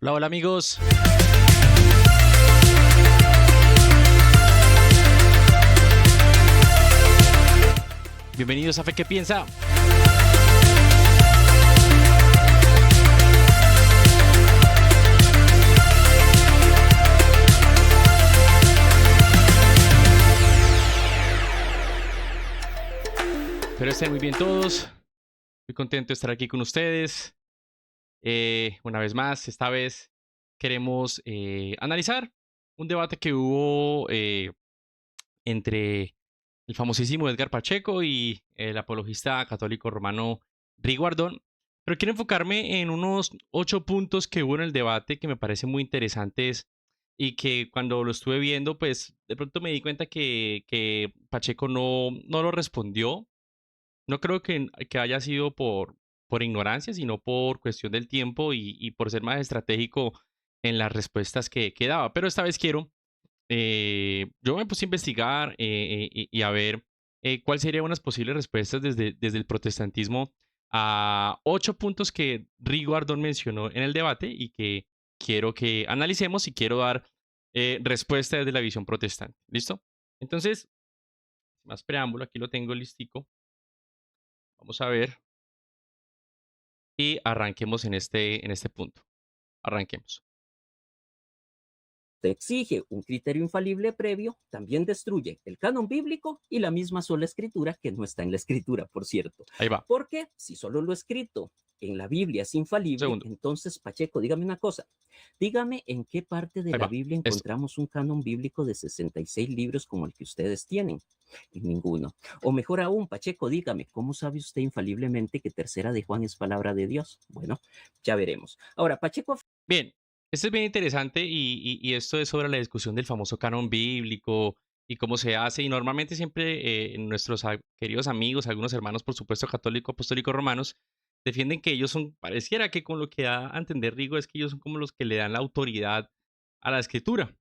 Hola, hola amigos. Bienvenidos a Fe que Piensa. Espero estén muy bien todos. Muy contento de estar aquí con ustedes. Una vez más, esta vez queremos analizar un debate que hubo entre el famosísimo Edgar Pacheco y el apologista católico romano Riguardón. Pero quiero enfocarme en unos 8 puntos que hubo en el debate que me parecen muy interesantes y que cuando lo estuve viendo, pues de pronto me di cuenta que Pacheco no lo respondió. No creo que haya sido por ignorancia, sino por cuestión del tiempo y por ser más estratégico en las respuestas que daba. Pero esta vez quiero, yo me puse a investigar y a ver cuáles serían unas posibles respuestas desde el protestantismo a 8 puntos que Rigordon mencionó en el debate y que quiero que analicemos y quiero dar respuesta desde la visión protestante. ¿Listo? Entonces, sin más preámbulo, aquí lo tengo listico. Vamos a ver. Y arranquemos en este punto. Arranquemos. Te exige un criterio infalible previo, también destruye el canon bíblico y la misma sola escritura, que no está en la escritura, por cierto. Ahí va. Porque si solo lo escrito en la Biblia es infalible, Segundo. entonces, Pacheco, dígame una cosa. Dígame en qué parte de Ahí la va. Biblia Esto. encontramos un canon bíblico de 66 libros como el que ustedes tienen. En ninguno. O mejor aún, Pacheco, dígame, ¿cómo sabe usted infaliblemente que Tercera de Juan es palabra de Dios? Bueno, ya veremos. Ahora, Pacheco. Bien. Esto es bien interesante y esto es sobre la discusión del famoso canon bíblico y cómo se hace. Y normalmente siempre nuestros queridos amigos, algunos hermanos, por supuesto, católicos, apostólicos, romanos, defienden que ellos son, pareciera que con lo que da a entender Rigo es que ellos son como los que le dan la autoridad a la escritura.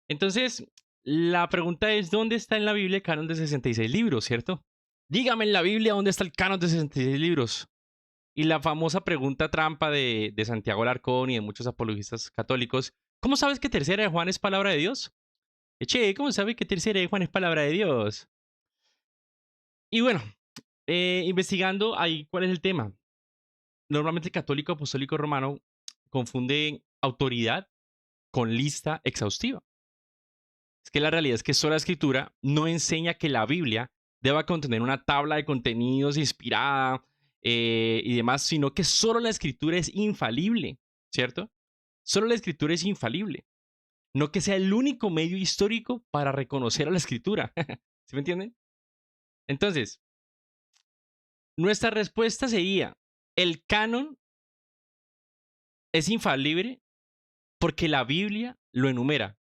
Entonces, la pregunta es, ¿dónde está en la Biblia el canon de 66 libros, cierto? Dígame en la Biblia dónde está el canon de 66 libros. Y la famosa pregunta trampa de Santiago Alarcón y de muchos apologistas católicos, ¿cómo sabes que Tercera de Juan es palabra de Dios? Che, ¿cómo sabes que Tercera de Juan es palabra de Dios? Y bueno, investigando ahí cuál es el tema. Normalmente el católico apostólico romano confunde autoridad con lista exhaustiva. Es que la realidad es que sola escritura no enseña que la Biblia deba contener una tabla de contenidos inspirada y demás, sino que solo la escritura es infalible, ¿cierto? Solo la escritura es infalible. No que sea el único medio histórico para reconocer a la escritura. ¿Sí me entienden? Entonces, nuestra respuesta sería, el canon es infalible porque la Biblia lo enumera.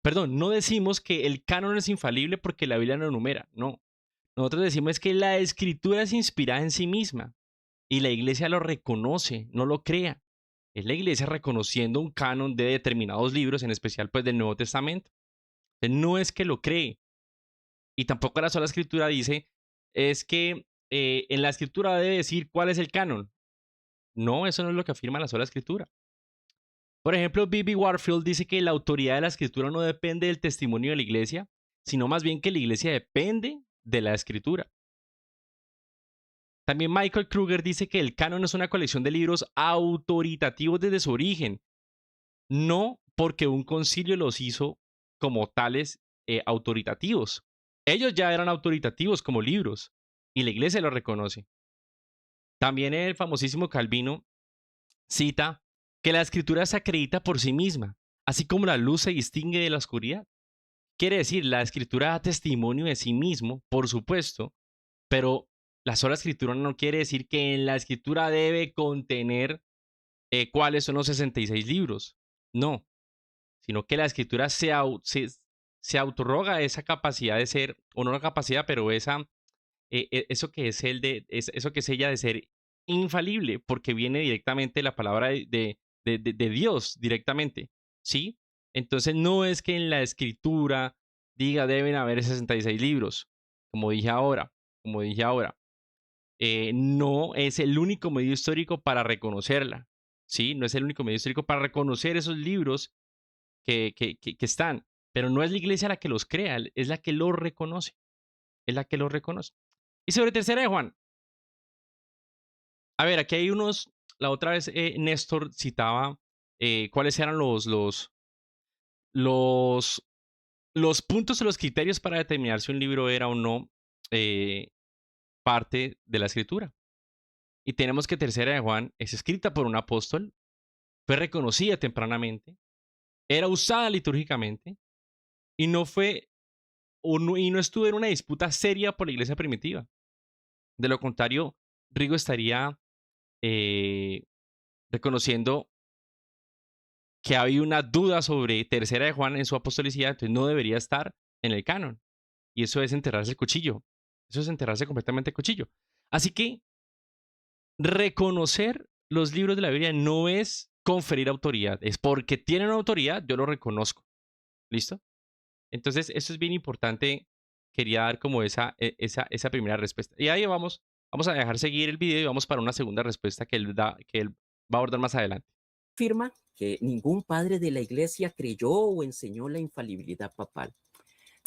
Perdón, no decimos que el canon es infalible porque la Biblia lo enumera, no. Nosotros decimos que la escritura es inspirada en sí misma y la iglesia lo reconoce, no lo crea. Es la iglesia reconociendo un canon de determinados libros, en especial pues del Nuevo Testamento. No es que lo cree. Y tampoco la sola escritura dice, es que en la escritura debe decir cuál es el canon. No, eso no es lo que afirma la sola escritura. Por ejemplo, B.B. Warfield dice que la autoridad de la escritura no depende del testimonio de la iglesia, sino más bien que la iglesia depende de la escritura. También Michael Kruger dice que el canon es una colección de libros autoritativos desde su origen, no porque un concilio los hizo como tales autoritativos. Ellos ya eran autoritativos como libros y la iglesia lo reconoce. También el famosísimo Calvino cita que la escritura se acredita por sí misma, así como la luz se distingue de la oscuridad. Quiere decir, la escritura da testimonio de sí mismo, por supuesto, pero la sola escritura no quiere decir que en la escritura debe contener cuáles son los 66 libros. No, sino que la escritura se autorroga esa capacidad de ser, o no la capacidad, pero eso que es eso que es ella de ser infalible, porque viene directamente de la palabra de Dios, directamente, ¿sí? Entonces no es que en la escritura diga deben haber 66 libros, como dije ahora, como dije ahora. No es el único medio histórico para reconocerla, ¿sí? No es el único medio histórico para reconocer esos libros que están, pero no es la iglesia la que los crea, es la que los reconoce, es la que los reconoce. Y sobre tercera de Juan, a ver, aquí hay unos, la otra vez Néstor citaba cuáles eran los, los puntos o los criterios para determinar si un libro era o no eh, parte de la escritura. Y tenemos que tercera de Juan es escrita por un apóstol, fue reconocida tempranamente, era usada litúrgicamente y no fue y no estuvo en una disputa seria por la iglesia primitiva. De lo contrario, Rigo estaría eh, reconociendo que había una duda sobre tercera de Juan en su apostolicidad, entonces no debería estar en el canon. Y eso es enterrarse el cuchillo. Eso es enterrarse completamente el cuchillo. Así que reconocer los libros de la Biblia no es conferir autoridad, es porque tienen autoridad, yo lo reconozco. ¿Listo? Entonces, eso es bien importante. Quería dar como esa primera respuesta. Y ahí vamos a dejar seguir el video y vamos para una segunda respuesta que él va a abordar más adelante. Afirma que ningún padre de la iglesia creyó o enseñó la infalibilidad papal.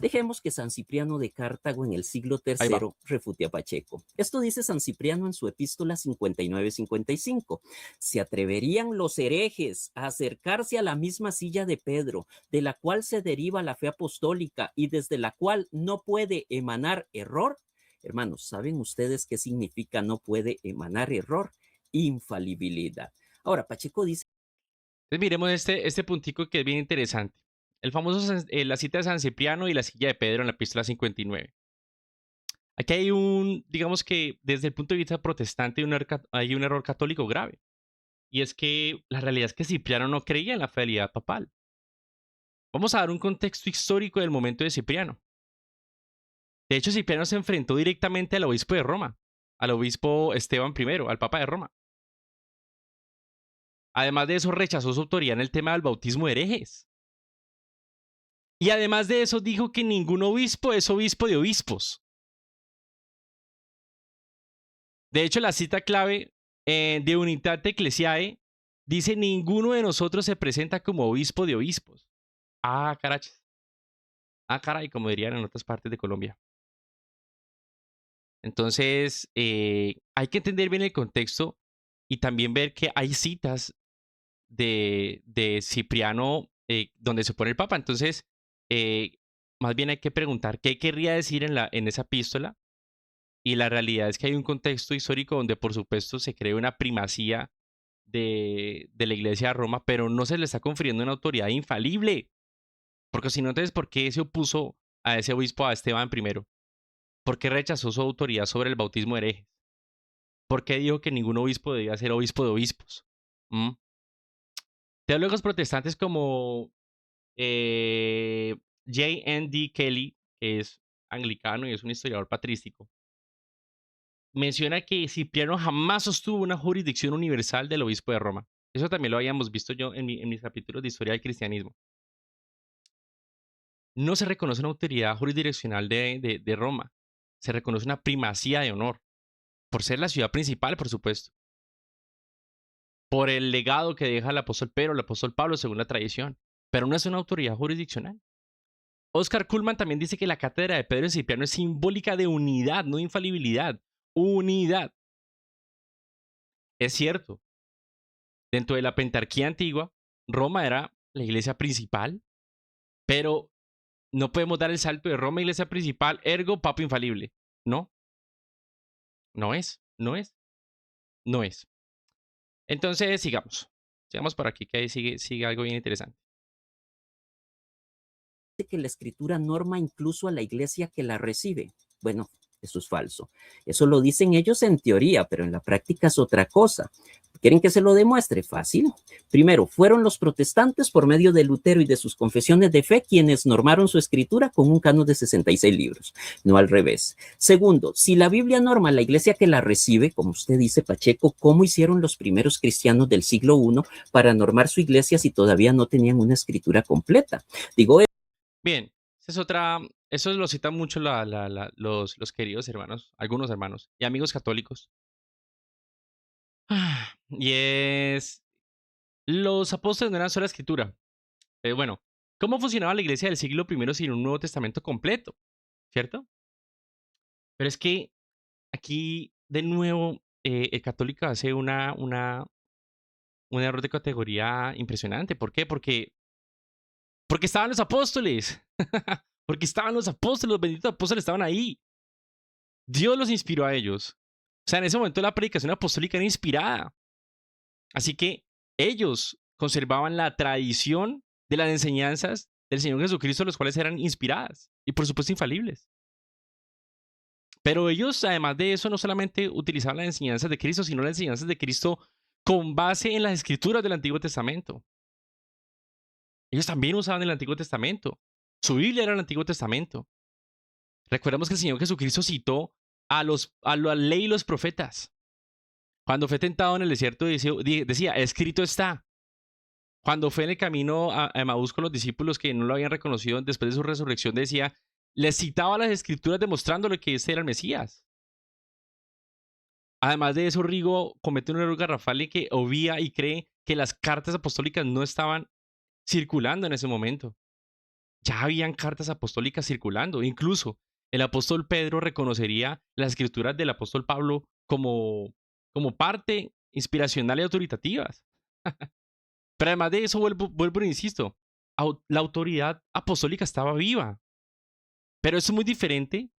Dejemos que San Cipriano de Cartago en el siglo Ahí va. III refute a Pacheco. Esto dice San Cipriano en su epístola 59-55. ¿Se atreverían los herejes a acercarse a la misma silla de Pedro, de la cual se deriva la fe apostólica y desde la cual no puede emanar error? Hermanos, ¿saben ustedes qué significa no puede emanar error? Infalibilidad. Ahora, Pacheco dice Entonces, miremos este puntico que es bien interesante. El famoso, la cita de San Cipriano y la silla de Pedro en la epístola 59. Aquí hay digamos que desde el punto de vista protestante hay un error católico grave. Y es que la realidad es que Cipriano no creía en la fidelidad papal. Vamos a dar un contexto histórico del momento de Cipriano. De hecho, Cipriano se enfrentó directamente al obispo de Roma, al obispo Esteban I, al papa de Roma. Además de eso, rechazó su autoridad en el tema del bautismo de herejes. Y además de eso, dijo que ningún obispo es obispo de obispos. De hecho, la cita clave de Unitate Ecclesiae dice: ninguno de nosotros se presenta como obispo de obispos. Ah, carachas. Ah, caray, como dirían en otras partes de Colombia. Entonces, hay que entender bien el contexto y también ver que hay citas de Cipriano donde se pone el Papa. Entonces, eh, más bien hay que preguntar qué querría decir en esa epístola. Y la realidad es que hay un contexto histórico donde, por supuesto, se cree una primacía de la Iglesia de Roma, pero no se le está confiriendo una autoridad infalible. Porque si no, entonces, ¿por qué se opuso a ese obispo, a Esteban I? ¿Por qué rechazó su autoridad sobre el bautismo de herejes? ¿Por qué dijo que ningún obispo debía ser obispo de obispos? ¿Mm? Teólogos protestantes como J.N.D. Kelly, que es anglicano y es un historiador patrístico, menciona que Cipriano jamás sostuvo una jurisdicción universal del obispo de Roma. Eso también lo habíamos visto yo en mis capítulos de historia del cristianismo. No se reconoce una autoridad jurisdiccional de Roma. Se reconoce una primacía de honor, por ser la ciudad principal, por supuesto. Por el legado que deja el apóstol Pedro, el apóstol Pablo, según la tradición. Pero no es una autoridad jurisdiccional. Oscar Kuhlman también dice que la cátedra de Pedro y Cipriano es simbólica de unidad, no de infalibilidad. Unidad. Es cierto. Dentro de la pentarquía antigua, Roma era la iglesia principal, pero no podemos dar el salto de Roma, iglesia principal, ergo papa infalible. No, no es, no es, no es. Entonces, sigamos. Sigamos por aquí, que ahí sigue algo bien interesante. que la escritura norma incluso a la iglesia que la recibe. Bueno, eso es falso. Eso lo dicen ellos en teoría, pero en la práctica es otra cosa. ¿Quieren que se lo demuestre? Fácil. Primero, fueron los protestantes por medio de Lutero y de sus confesiones de fe quienes normaron su escritura con un canon de 66 libros, no al revés. Segundo, si la Biblia norma la iglesia que la recibe, como usted dice, Pacheco, ¿cómo hicieron los primeros cristianos del siglo I para normar su iglesia si todavía no tenían una escritura completa? Digo, Bien, esa es otra, eso lo citan mucho los queridos hermanos, algunos hermanos y amigos católicos. Y es, los apóstoles no eran sola escritura. Bueno, ¿cómo funcionaba la iglesia del siglo I sin un Nuevo Testamento completo? ¿Cierto? Pero es que aquí, de nuevo, el católico hace un error de categoría impresionante. ¿Por qué? Porque estaban los apóstoles. Porque estaban los apóstoles, los benditos apóstoles estaban ahí. Dios los inspiró a ellos. O sea, en ese momento la predicación apostólica era inspirada. Así que ellos conservaban la tradición de las enseñanzas del Señor Jesucristo, las cuales eran inspiradas y por supuesto infalibles. Pero ellos, además de eso, no solamente utilizaban las enseñanzas de Cristo, sino las enseñanzas de Cristo con base en las escrituras del Antiguo Testamento. Ellos también usaban el Antiguo Testamento. Su Biblia era el Antiguo Testamento. Recordemos que el Señor Jesucristo citó a la ley y los profetas. Cuando fue tentado en el desierto decía, escrito está. Cuando fue en el camino a Emaús con los discípulos que no lo habían reconocido después de su resurrección, decía, les citaba las escrituras demostrándole que ese era el Mesías. Además de eso, Rigo comete un error garrafal en que obvia y cree que las cartas apostólicas no estaban circulando en ese momento. Ya habían cartas apostólicas circulando. Incluso el apóstol Pedro reconocería las escrituras del apóstol Pablo como parte inspiracional y autoritativas. Pero además de eso, vuelvo e insisto, la autoridad apostólica estaba viva. Pero eso es muy diferente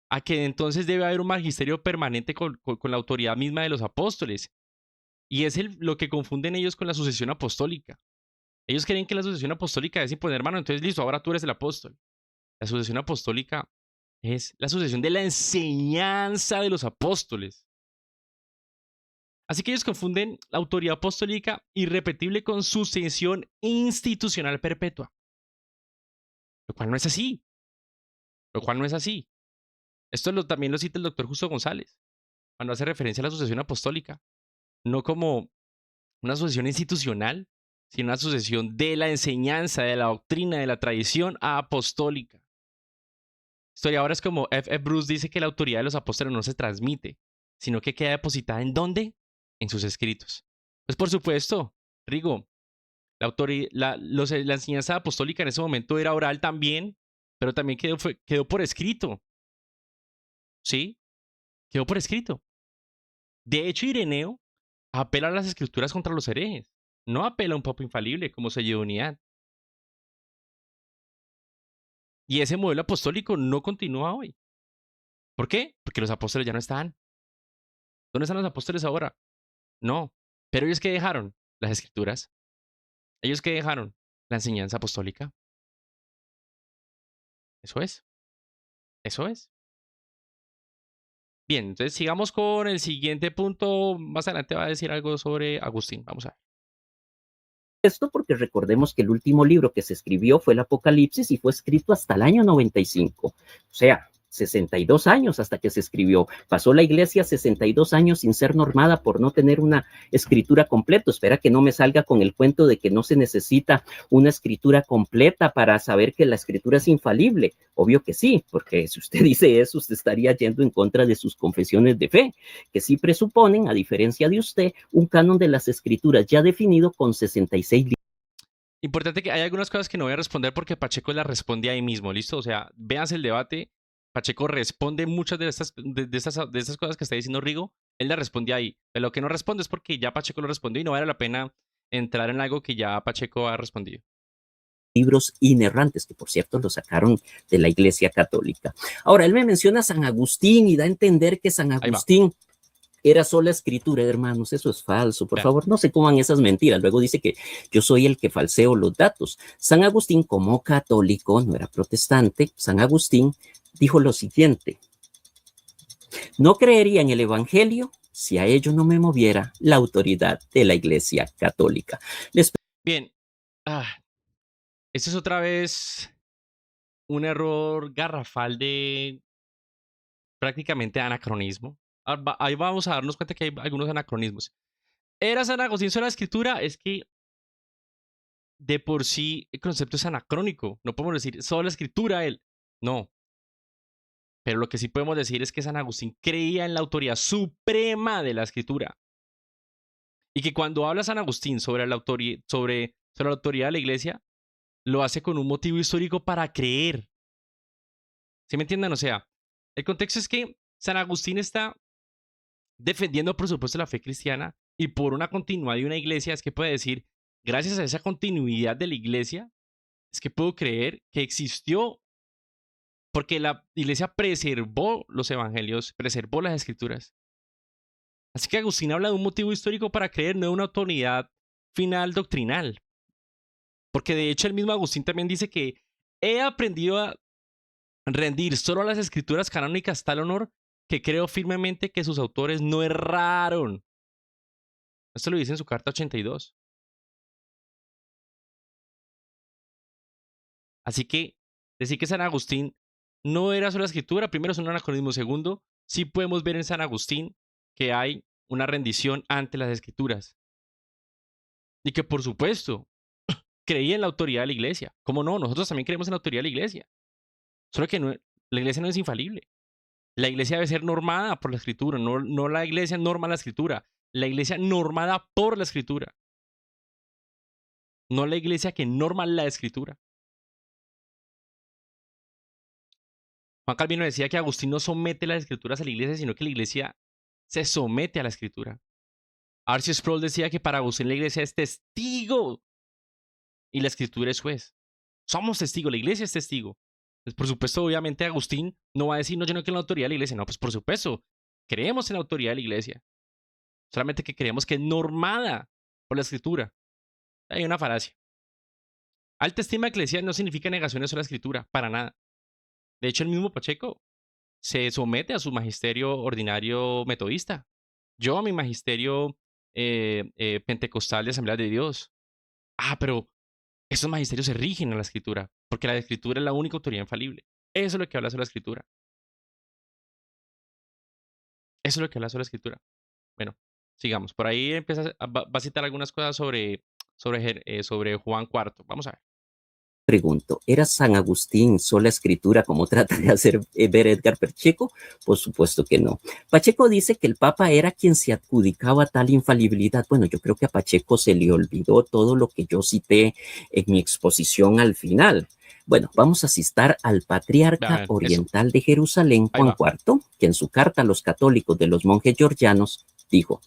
a que entonces debe haber un magisterio permanente con la autoridad misma de los apóstoles. Y es lo que confunden ellos con la sucesión apostólica. Ellos creen que la sucesión apostólica es imponer hermano, entonces listo, ahora tú eres el apóstol. La sucesión apostólica es la sucesión de la enseñanza de los apóstoles. Así que ellos confunden la autoridad apostólica irrepetible con sucesión institucional perpetua. Lo cual no es así. Lo cual no es así. Esto también lo cita el doctor Justo González, cuando hace referencia a la sucesión apostólica. No como una sucesión institucional, sino una sucesión de la enseñanza, de la doctrina, de la tradición apostólica. Historiadores como F. Bruce dice que la autoridad de los apóstoles no se transmite, sino que queda depositada ¿en dónde? En sus escritos. Pues por supuesto, Rigo, la enseñanza apostólica en ese momento era oral también, pero también quedó por escrito. ¿Sí? Quedó por escrito. De hecho, Ireneo apela a las escrituras contra los herejes. No apela a un papa infalible como Unidad. Y ese modelo apostólico no continúa hoy. ¿Por qué? Porque los apóstoles ya no están. ¿Dónde están los apóstoles ahora? No. Pero ellos que dejaron las escrituras. Ellos que dejaron la enseñanza apostólica. Eso es. Eso es. Bien, entonces sigamos con el siguiente punto. Más adelante va a decir algo sobre Agustín. Vamos a ver. Esto porque recordemos que el último libro que se escribió fue el Apocalipsis y fue escrito hasta el año 95. O sea, 62 años hasta que se escribió. Pasó la iglesia 62 años sin ser normada por no tener una escritura completa. Espera que no me salga con el cuento de que no se necesita una escritura completa para saber que la escritura es infalible. Obvio que sí, porque si usted dice eso, usted estaría yendo en contra de sus confesiones de fe, que sí presuponen, a diferencia de usted, un canon de las escrituras ya definido con 66 libros. Importante que hay algunas cosas que no voy a responder porque Pacheco las responde ahí mismo, ¿listo? O sea, veas el debate. Pacheco responde muchas de estas cosas que está diciendo Rigo. Él las responde ahí. Pero lo que no responde es porque ya Pacheco lo respondió y no vale la pena entrar en algo que ya Pacheco ha respondido. Libros inerrantes, que por cierto lo sacaron de la Iglesia Católica. Ahora, él me menciona a San Agustín y da a entender que San Agustín era sola escritura, hermanos. Eso es falso. Por favor, no se coman esas mentiras. Luego dice que yo soy el que falseo los datos. San Agustín, como católico, no era protestante, San Agustín dijo lo siguiente: no creería en el Evangelio si a ello no me moviera la autoridad de la Iglesia Católica. Les Bien, ah, esto es otra vez un error garrafal de prácticamente anacronismo. Ahí vamos a darnos cuenta que hay algunos anacronismos. ¿Era San Agustín sola escritura? Es que de por sí el concepto es anacrónico. No podemos decir sola escritura él. No. Pero lo que sí podemos decir es que San Agustín creía en la autoridad suprema de la escritura. Y que cuando habla San Agustín sobre la autoridad de la iglesia, lo hace con un motivo histórico para creer. ¿Sí me entienden? O sea, el contexto es que San Agustín está defendiendo, por supuesto, la fe cristiana y por una continuidad de una iglesia, es que puede decir, gracias a esa continuidad de la iglesia, es que puedo creer que existió porque la iglesia preservó los evangelios, preservó las escrituras. Así que Agustín habla de un motivo histórico para creer, no de una autoridad final doctrinal. Porque de hecho el mismo Agustín también dice que he aprendido a rendir solo a las escrituras canónicas tal honor que creo firmemente que sus autores no erraron. Esto lo dice en su carta 82. Así que decir que San Agustín no era solo la escritura, primero es un anacronismo. Segundo, sí podemos ver en San Agustín que hay una rendición ante las escrituras. Y que por supuesto creía en la autoridad de la iglesia. ¿Cómo no? Nosotros también creemos en la autoridad de la iglesia. Solo que la iglesia no es infalible. La iglesia debe ser normada por la escritura, no la iglesia norma la escritura. La iglesia normada por la escritura. No la iglesia que norma la escritura. Juan Calvino decía que Agustín no somete las escrituras a la iglesia, sino que la iglesia se somete a la escritura. R.C. Sproul decía que para Agustín la iglesia es testigo y la escritura es juez. Somos testigos, la iglesia es testigo. Pues por supuesto, obviamente Agustín no va a decir, no, yo no creo en la autoridad de la iglesia. No, pues por supuesto, creemos en la autoridad de la iglesia. Solamente que creemos que es normada por la escritura. Hay una falacia. Alta estima eclesial no significa negaciones a la escritura, para nada. De hecho, el mismo Pacheco se somete a su magisterio ordinario metodista. Yo a mi magisterio pentecostal de Asamblea de Dios. Ah, pero esos magisterios se rigen a la escritura, porque la escritura es la única autoridad infalible. Eso es lo que habla sobre la escritura. Eso es lo que habla sobre la escritura. Bueno, sigamos. Por ahí va a citar algunas cosas sobre Juan Cuarto. Vamos a ver. pregunto, ¿era San Agustín sola escritura como trata de hacer ver Edgar Pacheco? Por supuesto que no. Pacheco dice que el Papa era quien se adjudicaba tal infalibilidad. Bueno, yo creo que a Pacheco se le olvidó todo lo que yo cité en mi exposición al final. Bueno, vamos a citar al patriarca Vean, eso. oriental de Jerusalén, Ahí Juan va. IV, que en su carta a los católicos de los monjes georgianos dijo,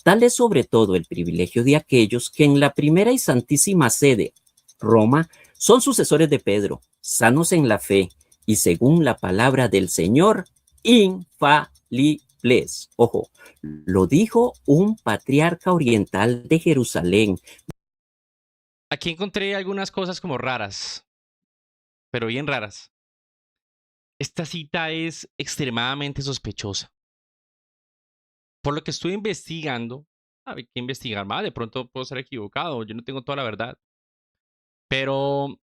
tal es sobre todo el privilegio de aquellos que en la primera y santísima sede, Roma, son sucesores de Pedro, sanos en la fe y según la palabra del Señor, infalibles. Ojo, lo dijo un patriarca oriental de Jerusalén. Aquí encontré algunas cosas como raras, pero bien raras. Esta cita es extremadamente sospechosa. Por lo que estuve investigando, hay que investigar más, de pronto puedo estar equivocado, yo no tengo toda la verdad. Pero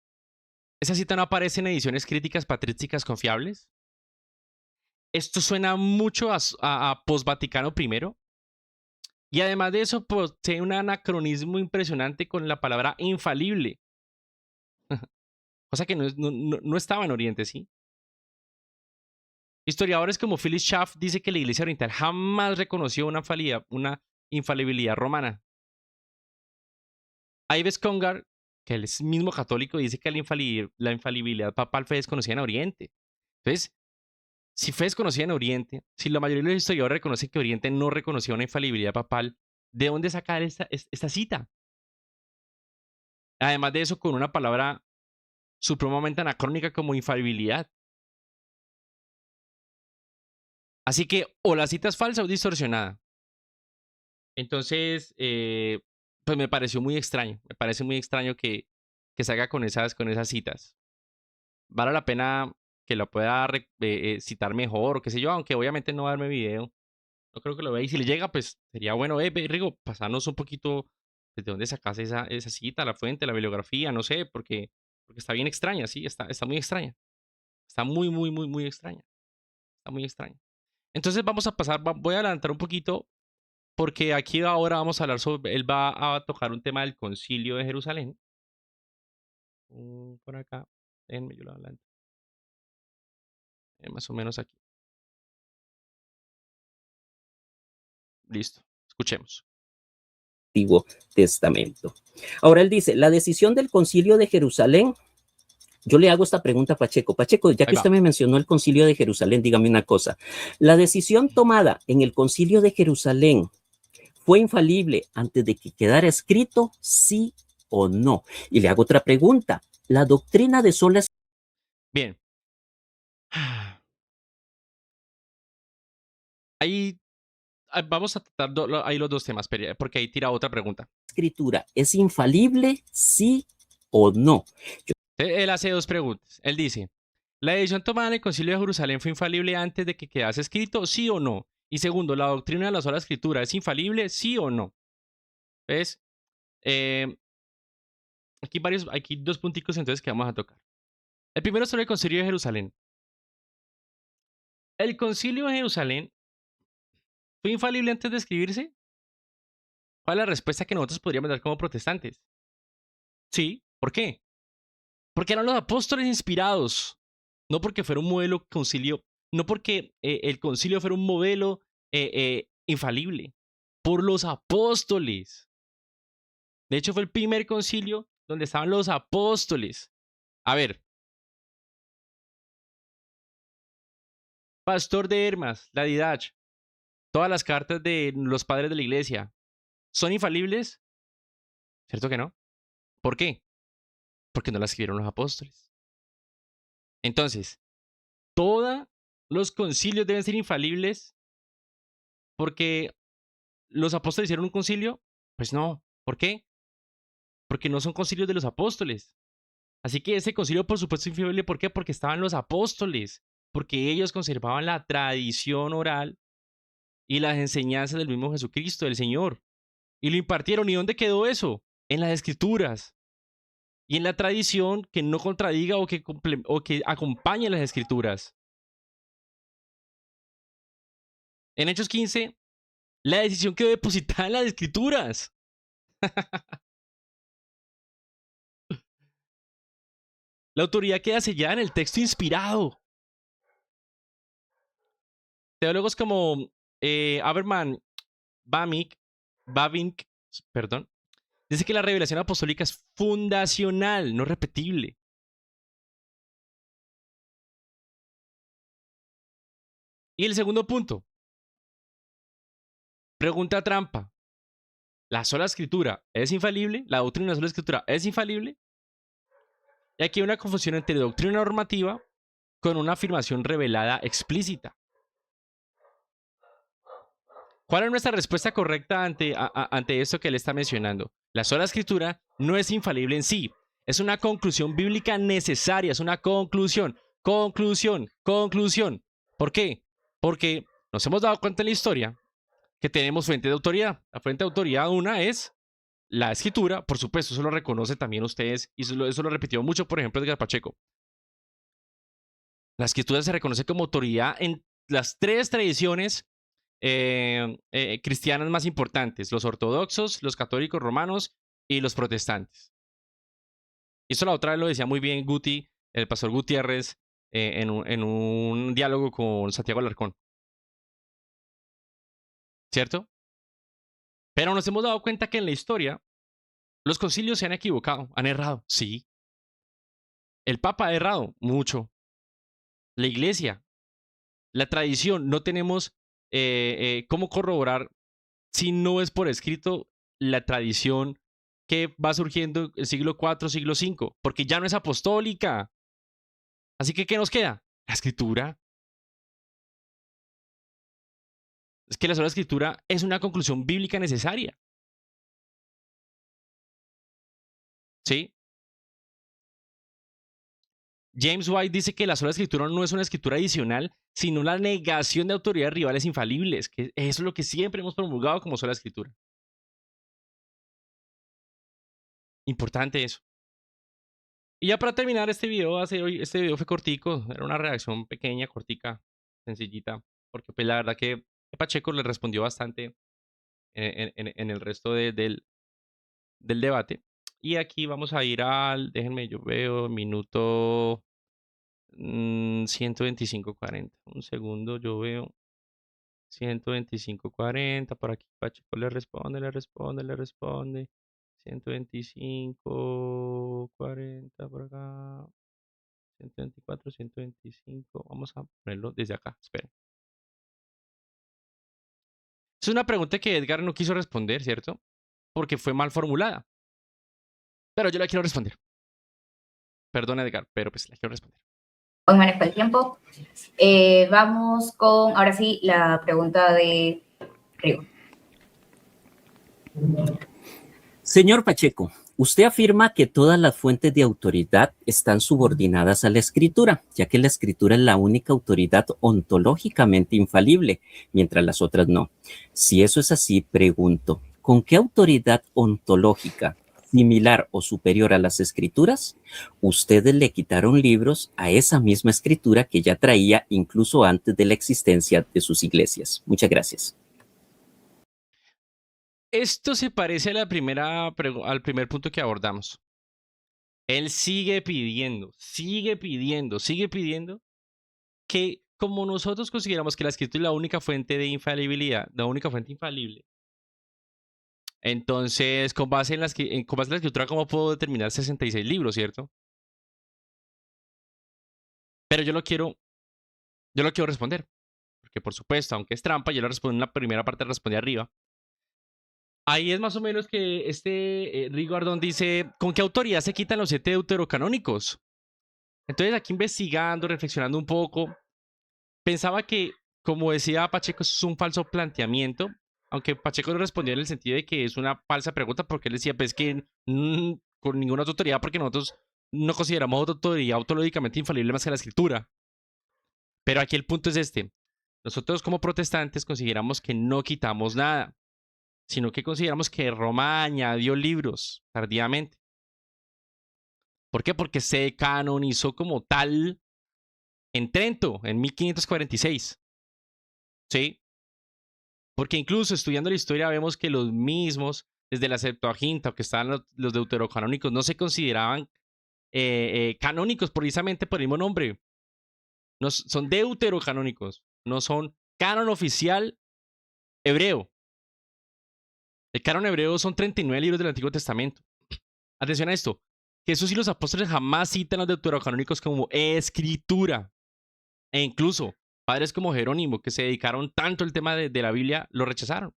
esa cita no aparece en ediciones críticas patrísticas confiables. Esto suena mucho a post-Vaticano I. Y además de eso, posee un anacronismo impresionante con la palabra infalible. Cosa que no estaba en Oriente, ¿sí? Historiadores como Phyllis Schaff dice que la Iglesia Oriental jamás reconoció una infalibilidad romana. Ives Congar, que él es mismo católico, dice que la infalibilidad papal fue desconocida en Oriente. Entonces, si fue desconocida en Oriente, si la mayoría de los historiadores reconocen que Oriente no reconoció una infalibilidad papal, ¿de dónde sacar esta cita? Además de eso, con una palabra supremamente anacrónica como infalibilidad. Así que o la cita es falsa o distorsionada. Entonces, pues me pareció muy extraño. Me parece muy extraño que salga con esas citas. Vale la pena que la pueda citar mejor o qué sé yo, aunque obviamente no va a darme video. No creo que lo vea. Y si le llega, pues sería bueno, Rigo, pasarnos un poquito de dónde sacas esa cita, la fuente, la bibliografía, no sé, porque está bien extraña, sí, está muy extraña. Está muy, muy, muy, muy extraña. Está muy extraña. Entonces vamos a pasar, voy a adelantar un poquito, porque aquí ahora vamos a hablar sobre, él va a tocar un tema del concilio de Jerusalén. Por acá, déjenme yo lo adelanto. Más o menos aquí. Listo, escuchemos. Antiguo Testamento. Ahora él dice, la decisión del concilio de Jerusalén, yo le hago esta pregunta a Pacheco. Pacheco, ya Ahí que usted va. me mencionó el concilio de Jerusalén, dígame una cosa. La decisión tomada en el concilio de Jerusalén fue infalible antes de que quedara escrito, sí o no. Y le hago otra pregunta. La doctrina de sola Bien. Ahí vamos a tratar ahí los dos temas, porque ahí tira otra pregunta. escritura es infalible, sí o no. Él hace dos preguntas. Él dice, ¿la decisión tomada en el concilio de Jerusalén fue infalible antes de que quedase escrito, sí o no? Y segundo, ¿la doctrina de la sola escritura es infalible, sí o no? ¿Ves? Eh, aquí dos punticos entonces que vamos a tocar. El primero sobre el concilio de Jerusalén. ¿El concilio de Jerusalén fue infalible antes de escribirse? ¿Cuál es la respuesta que nosotros podríamos dar como protestantes? Sí. ¿Por qué? Porque eran los apóstoles inspirados. No porque fuera un modelo concilio, no porque el concilio fuera un modelo infalible. Por los apóstoles. De hecho, fue el primer concilio donde estaban los apóstoles. A ver, Pastor de Hermas, la Didach, todas las cartas de los padres de la iglesia, ¿son infalibles? ¿Cierto que no? ¿Por qué? Porque no las escribieron los apóstoles. Entonces, todos los concilios deben ser infalibles porque los apóstoles hicieron un concilio. Pues no. ¿Por qué? Porque no son concilios de los apóstoles. Así que ese concilio, por supuesto, es infalible. ¿Por qué? Porque estaban los apóstoles. Porque ellos conservaban la tradición oral y las enseñanzas del mismo Jesucristo, del Señor. Y lo impartieron. ¿Y dónde quedó eso? En las escrituras. Y en la tradición que no contradiga o que acompañe las escrituras. En Hechos 15, la decisión quedó depositada en las escrituras. La autoridad queda sellada en el texto inspirado. Teólogos como Aberman Babink, perdón, dice que la revelación apostólica es fundacional, no repetible. Y el segundo punto, pregunta trampa. ¿La sola escritura es infalible? ¿La doctrina de la sola escritura es infalible? Y aquí hay una confusión entre doctrina normativa con una afirmación revelada explícita. ¿Cuál es nuestra respuesta correcta ante esto que él está mencionando? La sola escritura no es infalible en sí. Es una conclusión bíblica necesaria. Es una conclusión. Conclusión. Conclusión. ¿Por qué? Porque nos hemos dado cuenta en la historia que tenemos fuente de autoridad. La fuente de autoridad una es la escritura. Por supuesto, eso lo reconocen también ustedes. Y eso lo repitió mucho, por ejemplo, Edgar Pacheco. La escritura se reconoce como autoridad en las tres tradiciones cristianas más importantes, los ortodoxos, los católicos romanos y los protestantes. Y eso la otra vez lo decía muy bien Guti, el pastor Gutiérrez, en un diálogo con Santiago Alarcón. ¿Cierto? Pero nos hemos dado cuenta que en la historia los concilios se han equivocado, han errado, sí. El Papa ha errado, mucho. La iglesia, la tradición, no tenemos cómo corroborar si no es por escrito la tradición que va surgiendo el siglo IV, siglo V, porque ya no es apostólica. Así que, ¿qué nos queda? La escritura. Es que la sola escritura es una conclusión bíblica necesaria. ¿Sí? James White dice que la sola escritura no es una escritura adicional, sino la negación de autoridades rivales infalibles, que eso es lo que siempre hemos promulgado como sola escritura. Importante eso. Y ya para terminar este video, este video fue cortico, era una reacción pequeña, cortica, sencillita, porque pues la verdad que Pacheco le respondió bastante en el resto del debate. Y aquí vamos a ir déjenme, yo veo, minuto 125:40. Un segundo, yo veo 125:40. Por aquí Pacheco le responde. 125:40 por acá. 124, 125. Vamos a ponerlo desde acá. Esperen. Es una pregunta que Edgar no quiso responder, ¿cierto? Porque fue mal formulada. Pero yo la quiero responder. Perdón, Edgar, pero pues la quiero responder. Hoy manejo el tiempo. Vamos con, ahora sí, la pregunta de Rigo. Señor Pacheco, usted afirma que todas las fuentes de autoridad están subordinadas a la escritura, ya que la escritura es la única autoridad ontológicamente infalible, mientras las otras no. Si eso es así, pregunto, ¿con qué autoridad ontológica, similar o superior a las escrituras, ustedes le quitaron libros a esa misma escritura que ya traía incluso antes de la existencia de sus iglesias? Muchas gracias. Esto se parece a al primer punto que abordamos. Él sigue pidiendo que como nosotros consideramos que la escritura es la única fuente de infalibilidad, la única fuente infalible, entonces con base en la escritura, ¿cómo puedo determinar 66 libros, cierto? Pero yo lo quiero responder, porque por supuesto, aunque es trampa, yo lo respondo en la primera parte, respondí arriba. Ahí es más o menos que Rigo Ardón dice, ¿con qué autoridad se quitan los 7 deuterocanónicos? Entonces aquí investigando, reflexionando un poco, pensaba que, como decía Pacheco, es un falso planteamiento, aunque Pacheco le respondió en el sentido de que es una falsa pregunta, porque él decía, pues que con ninguna otra autoridad, porque nosotros no consideramos otra autoridad autológicamente infalible más que la escritura. Pero aquí el punto es este. Nosotros como protestantes consideramos que no quitamos nada, sino que consideramos que Roma añadió libros tardíamente. ¿Por qué? Porque se canonizó como tal en Trento, en 1546. ¿Sí? Porque incluso estudiando la historia vemos que los mismos, desde la Septuaginta, que estaban los deuterocanónicos, no se consideraban canónicos precisamente por el mismo nombre. No, son deuterocanónicos, no son canon oficial hebreo. El canon hebreo son 39 libros del Antiguo Testamento. Atención a esto. Jesús y los apóstoles jamás citan los deuterocanónicos como escritura. E incluso padres como Jerónimo, que se dedicaron tanto al tema de la Biblia, lo rechazaron.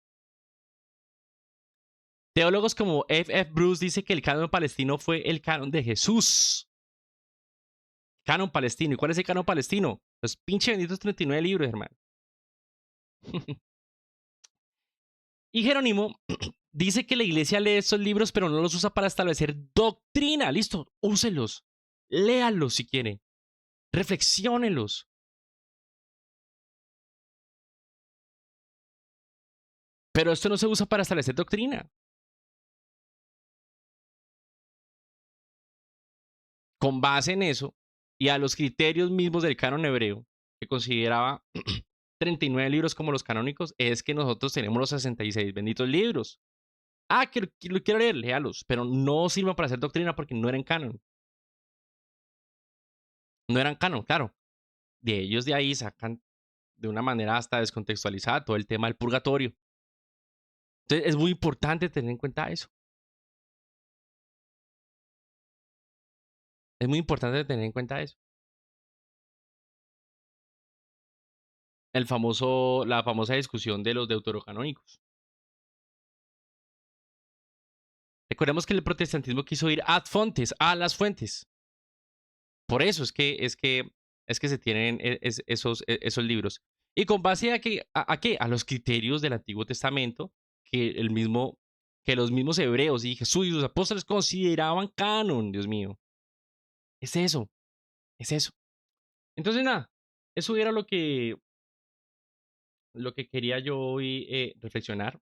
Teólogos como F. Bruce dice que el canon palestino fue el canon de Jesús. Canon palestino. ¿Y cuál es el canon palestino? Los pinche benditos 39 libros, hermano. Y Jerónimo dice que la iglesia lee estos libros, pero no los usa para establecer doctrina. Listo, úselos. Léalos si quiere. Reflexiónelos. Pero esto no se usa para establecer doctrina. Con base en eso y a los criterios mismos del canon hebreo, que consideraba 39 libros como los canónicos, es que nosotros tenemos los 66 benditos libros. Ah, que lo quiero leer, léalos, pero no sirvan para hacer doctrina porque no eran canon. No eran canon, claro. De ellos de ahí sacan de una manera hasta descontextualizada todo el tema del purgatorio. Entonces es muy importante tener en cuenta eso. Es muy importante tener en cuenta eso. La famosa discusión de los deuterocanónicos. Recordemos que el protestantismo quiso ir ad fontes, a las fuentes. Por eso es que se tienen esos libros. Y con base a qué? A los criterios del Antiguo Testamento que los mismos hebreos y Jesús y los apóstoles consideraban canon, Dios mío. Es eso. es eso. Entonces, nada, eso era lo que quería yo hoy reflexionar,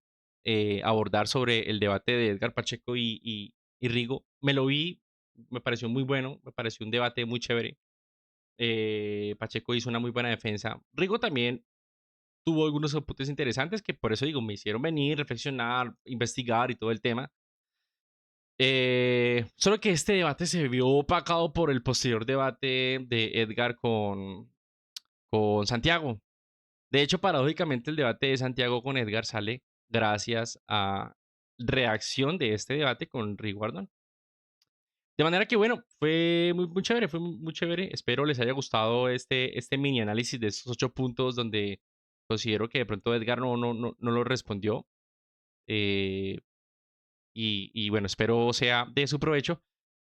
abordar sobre el debate de Edgar Pacheco y Rigo. Me lo vi, me pareció muy bueno, me pareció un debate muy chévere. Pacheco hizo una muy buena defensa. Rigo también tuvo algunos apuntes interesantes que por eso digo, me hicieron venir, reflexionar, investigar y todo el tema. Solo que este debate se vio opacado por el posterior debate de Edgar con Santiago. De hecho, paradójicamente, el debate de Santiago con Edgar sale gracias a reacción de este debate con Rick Warden. De manera que, bueno, fue muy chévere, fue muy chévere. Espero les haya gustado este mini análisis de estos 8 puntos donde considero que de pronto Edgar no lo respondió. Eh, y bueno, espero sea de su provecho.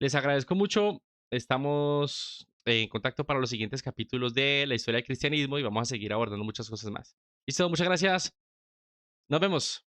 Les agradezco mucho. Estamos en contacto para los siguientes capítulos de la historia del cristianismo y vamos a seguir abordando muchas cosas más. Listo, muchas gracias. Nos vemos.